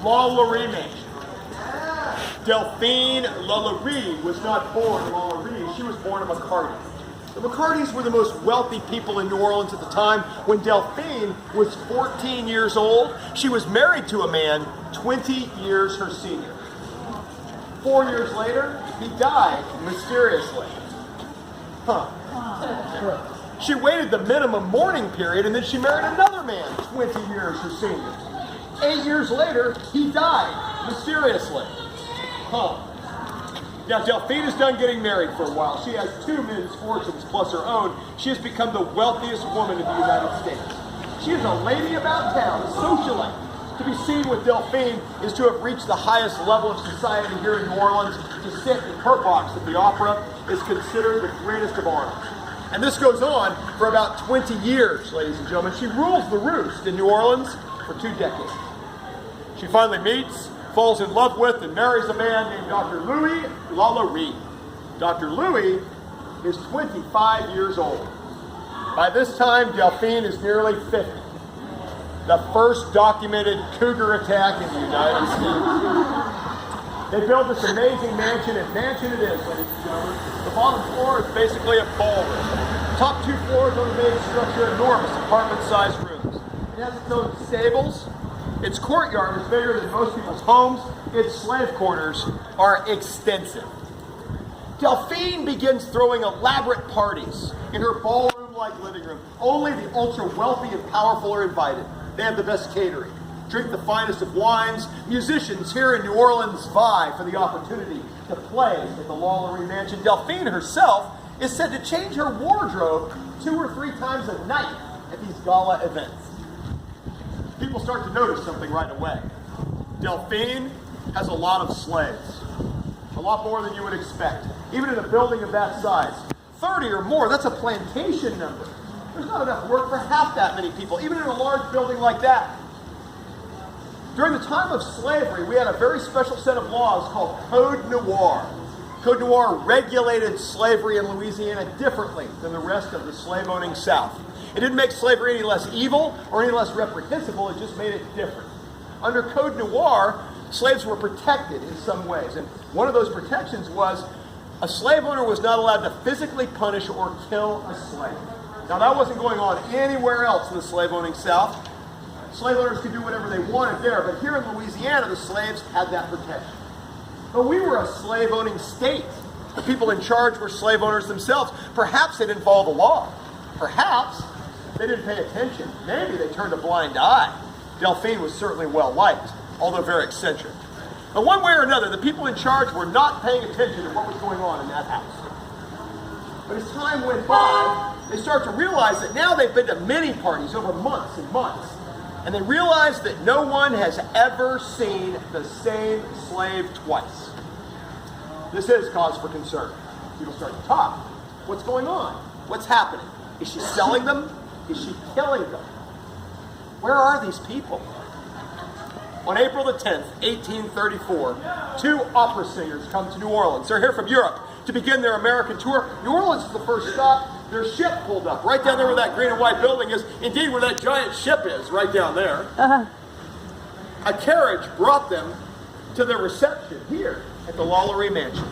Lalaurie Mansion. Delphine Lalaurie was not born Lalaurie, she was born a McCarty. The McCartys were the most wealthy people in New Orleans at the time. When Delphine was 14 years old, she was married to a man 20 years her senior. 4 years later, he died mysteriously. She waited the minimum mourning period and then she married another man 20 years her senior. 8 years later, he died mysteriously. Now, Delphine is done getting married for a while. She has 2 men's fortunes plus her own. She has become the wealthiest woman in the United States. She is a lady about town, a socialite. To be seen with Delphine is to have reached the highest level of society here in New Orleans. To sit in her box at the opera is considered the greatest of honors. And this goes on for about 20 years, ladies and gentlemen. She rules the roost in New Orleans for 2 decades. She finally meets, falls in love with, and marries a man named Dr. Louis Lalaurie. Dr. Louis is 25 years old. By this time, Delphine is nearly 50. The first documented cougar attack in the United States. They built this amazing mansion, and mansion it is, ladies and gentlemen. The bottom floor is basically a ballroom. Top 2 floors on the main structure, enormous apartment-sized rooms. It has its own stables. Its courtyard is bigger than most people's homes. Its slave quarters are extensive. Delphine begins throwing elaborate parties in her ballroom-like living room. Only the ultra-wealthy and powerful are invited. They have the best catering, drink the finest of wines. Musicians here in New Orleans vie for the opportunity to play at the Lalaurie Mansion. Delphine herself is said to change her wardrobe 2 or 3 times a night at these gala events. People start to notice something right away. Delphine has a lot of slaves. A lot more than you would expect. Even in a building of that size. 30 or more, that's a plantation number. There's not enough work for half that many people, even in a large building like that. During the time of slavery, we had a very special set of laws called Code Noir. Code Noir regulated slavery in Louisiana differently than the rest of the slave-owning South. It didn't make slavery any less evil or any less reprehensible, it just made it different. Under Code Noir, slaves were protected in some ways, and one of those protections was a slave owner was not allowed to physically punish or kill a slave. Now that wasn't going on anywhere else in the slave-owning South. Slave owners could do whatever they wanted there, but here in Louisiana, the slaves had that protection. But we were a slave-owning state. The people in charge were slave owners themselves. Perhaps they didn't follow the law. Perhaps they didn't pay attention. Maybe they turned a blind eye. Delphine was certainly well-liked, although very eccentric. But one way or another, the people in charge were not paying attention to what was going on in that house. But as time went by, they start to realize that now they've been to many parties over months and months, and they realize that no one has ever seen the same slave twice. This is cause for concern. People start to talk. What's going on? What's happening? Is she selling them? Is she killing them? Where are these people? On April the 10th, 1834, 2 opera singers come to New Orleans. They're here from Europe to begin their American tour. New Orleans is the first stop. Their ship pulled up right down there where that green and white building is. Indeed, where that giant ship is, right down there. A carriage brought them to their reception here at the Lalaurie Mansion.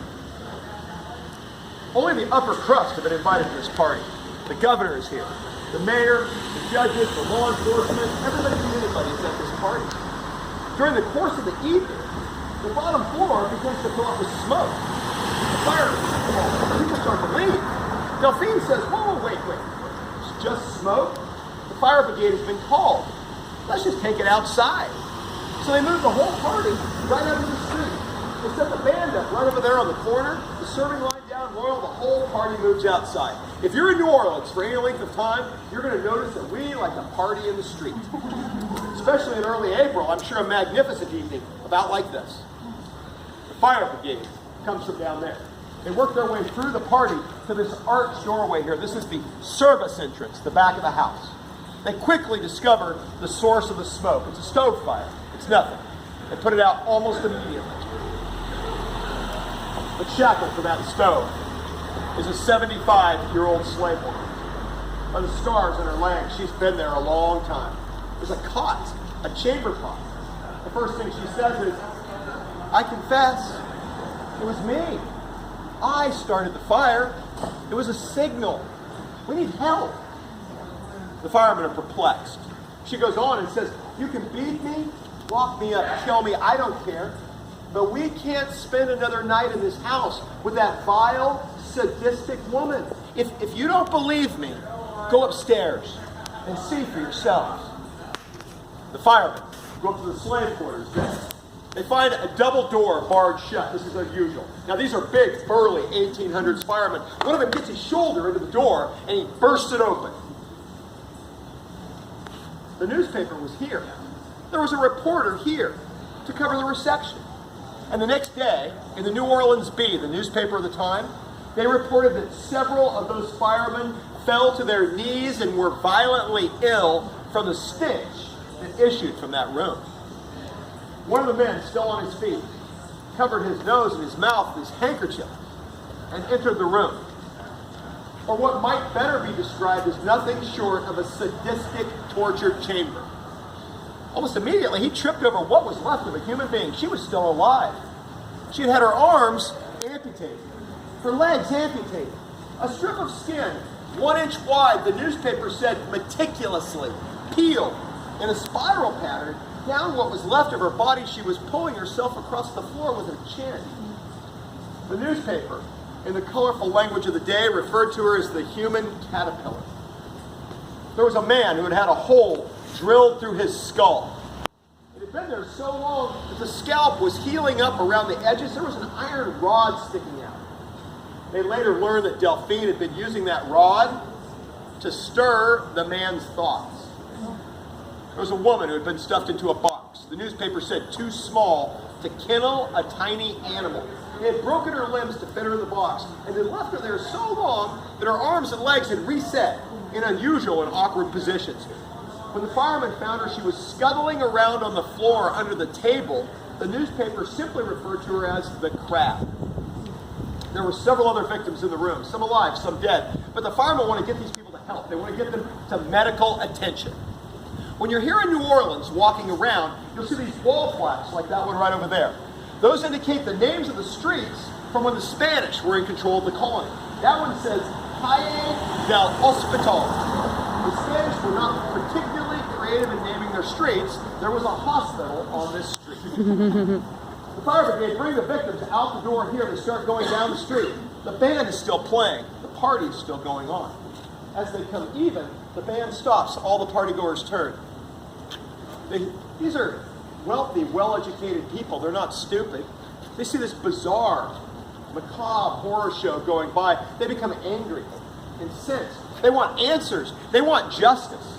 Only the upper crust have been invited to this party. The governor is here. The mayor, the judges, the law enforcement, everybody and anybody is at this party. During the course of the evening, the bottom floor begins to fill up with smoke. The fire, people start to leave. Delphine says, whoa, wait. It's just smoke? The fire brigade has been called. Let's just take it outside. So they moved the whole party right out into the street. They set the band up right over there on the corner, the serving line down Royal, the whole party moves outside. If you're in New Orleans for any length of time, you're going to notice that we like to party in the street. Especially in early April, I'm sure a magnificent evening about like this. The fire brigade comes from down there. They work their way through the party to this arched doorway here. This is the service entrance, the back of the house. They quickly discover the source of the smoke. It's a stove fire. It's nothing. They put it out almost immediately. But shackled to that stove is a 75-year-old slave woman. By the scars on her legs, she's been there a long time. There's a cot, a chamber pot, The first thing she says is, "I confess, it was me. I started the fire. It was a signal. We need help." The firemen are perplexed. She goes on and says, "You can beat me, lock me up, kill me, I don't care. But we can't spend another night in this house with that vile, sadistic woman. If you don't believe me, go upstairs and see for yourselves." The firemen go up to the slave quarters. They find a double door barred shut. This is unusual. Now, these are big, burly 1800s firemen. One of them gets his shoulder into the door, and he bursts it open. The newspaper was here. There was a reporter here to cover the reception. And the next day, in the New Orleans Bee, the newspaper of the time, they reported that several of those firemen fell to their knees and were violently ill from the stench that issued from that room. One of the men, still on his feet, covered his nose and his mouth with his handkerchief and entered the room. Or what might better be described as nothing short of a sadistic torture chamber. Almost immediately, he tripped over what was left of a human being. She was still alive. She had her arms amputated, her legs amputated, a strip of skin 1 inch wide, the newspaper said meticulously, peeled in a spiral pattern down what was left of her body. She was pulling herself across the floor with her chin. The newspaper, in the colorful language of the day, referred to her as the human caterpillar. There was a man who had had a hole drilled through his skull. It had been there so long that the scalp was healing up around the edges. There was an iron rod sticking out. They later learned that Delphine had been using that rod to stir the man's thoughts. There was a woman who had been stuffed into a box. The newspaper said too small to kennel a tiny animal. They had broken her limbs to fit her in the box, and they left her there so long that her arms and legs had reset in unusual and awkward positions. When the firemen found her, she was scuttling around on the floor under the table. The newspaper simply referred to her as the crab. There were several other victims in the room, some alive, some dead. But the firemen want to get these people to help. They want to get them to medical attention. When you're here in New Orleans walking around, you'll see these wall plaques like that one right over there. Those indicate the names of the streets from when the Spanish were in control of the colony. That one says Calle del Hospital. The Spanish were not particularly creative in naming their streets. There was a hospital on this street. The fire brigade bring the victims out the door here. They start going down the street. The band is still playing. The party is still going on. As they come even, the band stops. All the partygoers turn. These are wealthy, well-educated people. They're not stupid. They see this bizarre, macabre horror show going by. They become angry, incensed. They want answers. They want justice.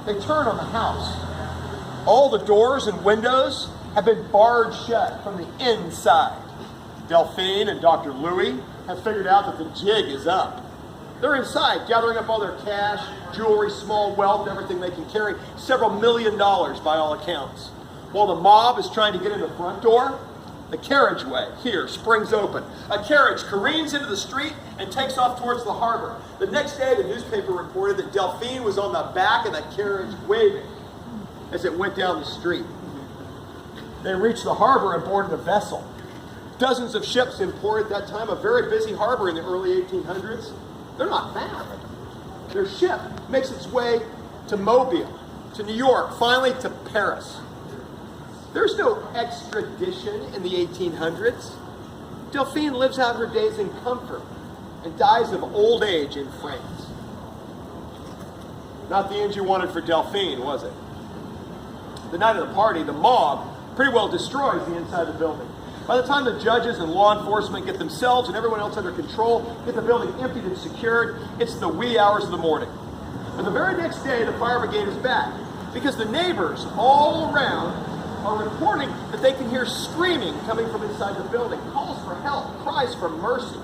They turn on the house. All the doors and windows have been barred shut from the inside. Delphine and Dr. Louis have figured out that the jig is up. They're inside, gathering up all their cash, jewelry, small wealth, everything they can carry, several $1 million by all accounts. While the mob is trying to get in the front door, the carriageway here springs open. A carriage careens into the street and takes off towards the harbor. The next day, the newspaper reported that Delphine was on the back of the carriage waving as it went down the street. They reached the harbor and boarded a vessel. Dozens of ships in port at that time, a very busy harbor in the early 1800s. They're not bad. Their ship makes its way to Mobile, to New York, finally to Paris. There's no extradition in the 1800s. Delphine lives out her days in comfort and dies of old age in France. Not the end you wanted for Delphine, was it? The night of the party, the mob pretty well destroys the inside of the building. By the time the judges and law enforcement get themselves and everyone else under control, get the building emptied and secured, it's the wee hours of the morning. And the very next day, the fire brigade is back because the neighbors all around are reporting that they can hear screaming coming from inside the building, calls for help, cries for mercy.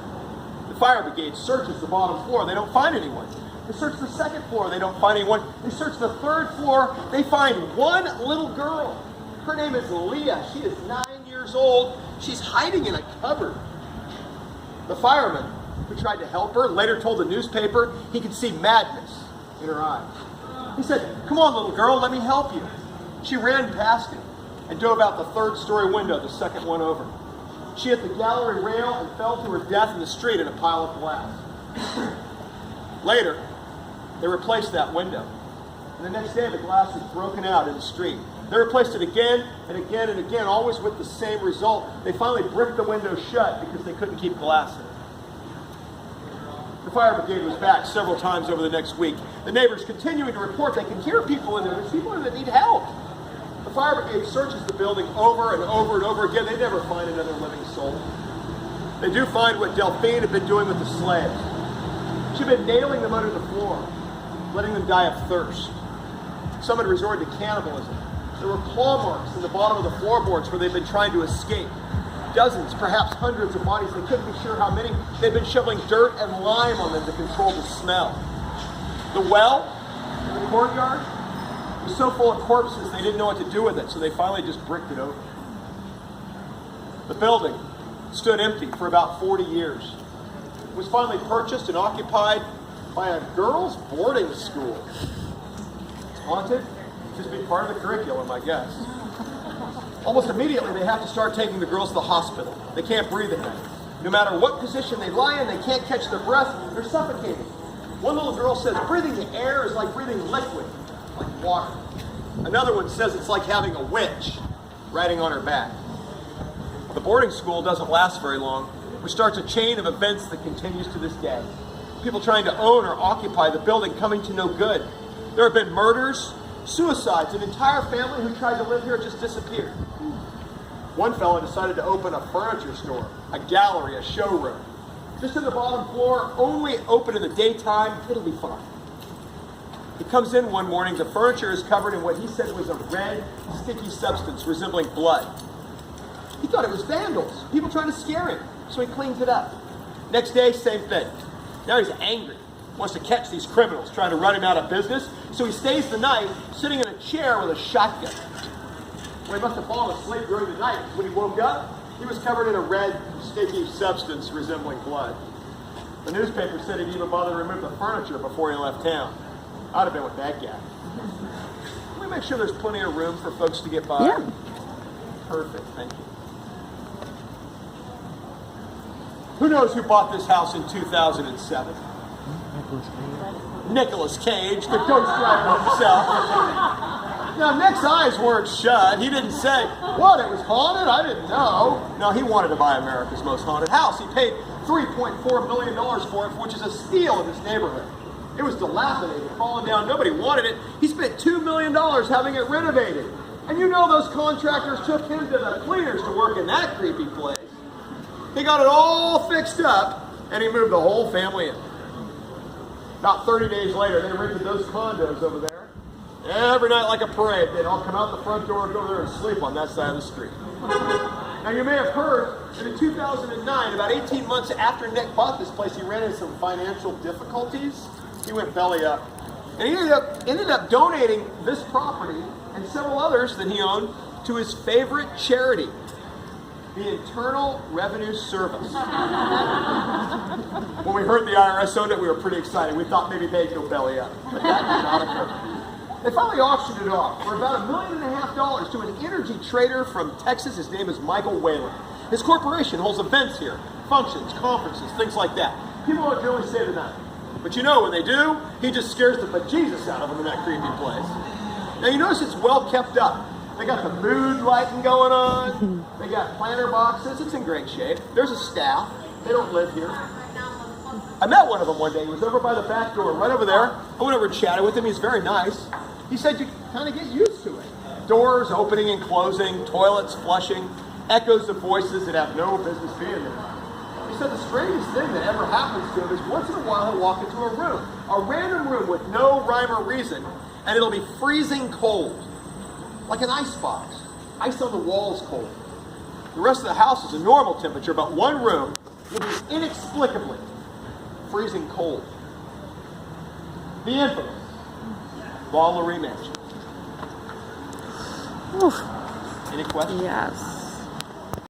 The fire brigade searches the bottom floor. They don't find anyone. They search the second floor. They don't find anyone. They search the third floor. They find one little girl. Her name is Leah. She is 9 years old. She's hiding in a cupboard. The fireman who tried to help her later told the newspaper he could see madness in her eyes. He said, "Come on, little girl, let me help you." She ran past him. and dove out the third-story window, the second one over. She hit the gallery rail and fell to her death in the street in a pile of glass. Later, they replaced that window. And the next day, the glass was broken out in the street. They replaced it again and again and again, always with the same result. They finally bricked the window shut because they couldn't keep glass in it. The fire brigade was back several times over the next week. The neighbors continuing to report they can hear people in there. There's people in there that need help. The fire brigade searches the building over and over and over again. They never find another living soul. They do find what Delphine had been doing with the slaves. She'd been nailing them under the floor, letting them die of thirst. Some had resorted to cannibalism. There were claw marks in the bottom of the floorboards where they'd been trying to escape. Dozens, perhaps hundreds of bodies. They couldn't be sure how many. They'd been shoveling dirt and lime on them to control the smell. The well in the courtyard was so full of corpses they didn't know what to do with it, so they finally just bricked it over. The building stood empty for about 40 years. It was finally purchased and occupied by a girls' boarding school. It's haunted. Just be part of the curriculum, I guess. Almost immediately, they have to start taking the girls to the hospital. They can't breathe at night. No matter what position they lie in, they can't catch their breath. They're suffocating. One little girl says breathing the air is like breathing liquid, like water. Another one says it's like having a witch riding on her back. The boarding school doesn't last very long, which starts a chain of events that continues to this day. People trying to own or occupy the building coming to no good. There have been murders, suicides. An entire family who tried to live here just disappeared. One fellow decided to open a furniture store, a gallery, a showroom. Just on the bottom floor, only open in the daytime. It'll be fine. He comes in one morning, the furniture is covered in what he said was a red, sticky substance resembling blood. He thought it was vandals, people trying to scare him, so he cleans it up. Next day, same thing. Now he's angry, wants to catch these criminals trying to run him out of business, so he stays the night sitting in a chair with a shotgun. Well, he must have fallen asleep during the night. When he woke up, he was covered in a red, sticky substance resembling blood. The newspaper said he'd even bothered to remove the furniture before he left town. I'd have been with that guy. Can we make sure there's plenty of room for folks to get by? Yeah. Perfect, thank you. Who knows who bought this house in 2007? Nicolas Cage, the Ghost Rider himself. Now, Nick's eyes weren't shut. He didn't say, what, it was haunted? I didn't know. No, he wanted to buy America's most haunted house. He paid $3.4 million for it, which is a steal in this neighborhood. It was dilapidated, falling down. Nobody wanted it. He spent $2 million having it renovated. And you know those contractors took him to the cleaners to work in that creepy place. He got it all fixed up, and he moved the whole family in. About 30 days later, they rented those condos over there. Every night like a parade, they'd all come out the front door and go there and sleep on that side of the street. Now, you may have heard that in 2009, about 18 months after Nick bought this place, he ran into some financial difficulties. He went belly up. And he ended up donating this property and several others that he owned to his favorite charity, the Internal Revenue Service. When we heard the IRS owned it, we were pretty excited. We thought maybe they'd go belly up. But that did not occur. They finally auctioned it off for about $1.5 million to an energy trader from Texas. His name is Michael Whalen. His corporation holds events here, functions, conferences, things like that. People don't generally say to that. But you know, when they do, he just scares the bejesus out of them in that creepy place. Now you notice it's well kept up. They got the mood lighting going on. They got planter boxes. It's in great shape. There's a staff. They don't live here. I met one of them one day. He was over by the back door, right over there. I went over and chatted with him. He's very nice. He said you kind of get used to it. Doors opening and closing, toilets flushing, echoes of voices that have no business being there. He said the strangest thing that ever happens to him is once in a while he'll walk into a random room with no rhyme or reason, and it'll be freezing cold, like an ice box. Ice on the walls cold. The rest of the house is a normal temperature, but one room will be inexplicably freezing cold. The infamous Lalaurie mansion. Oof. Any questions? Yes.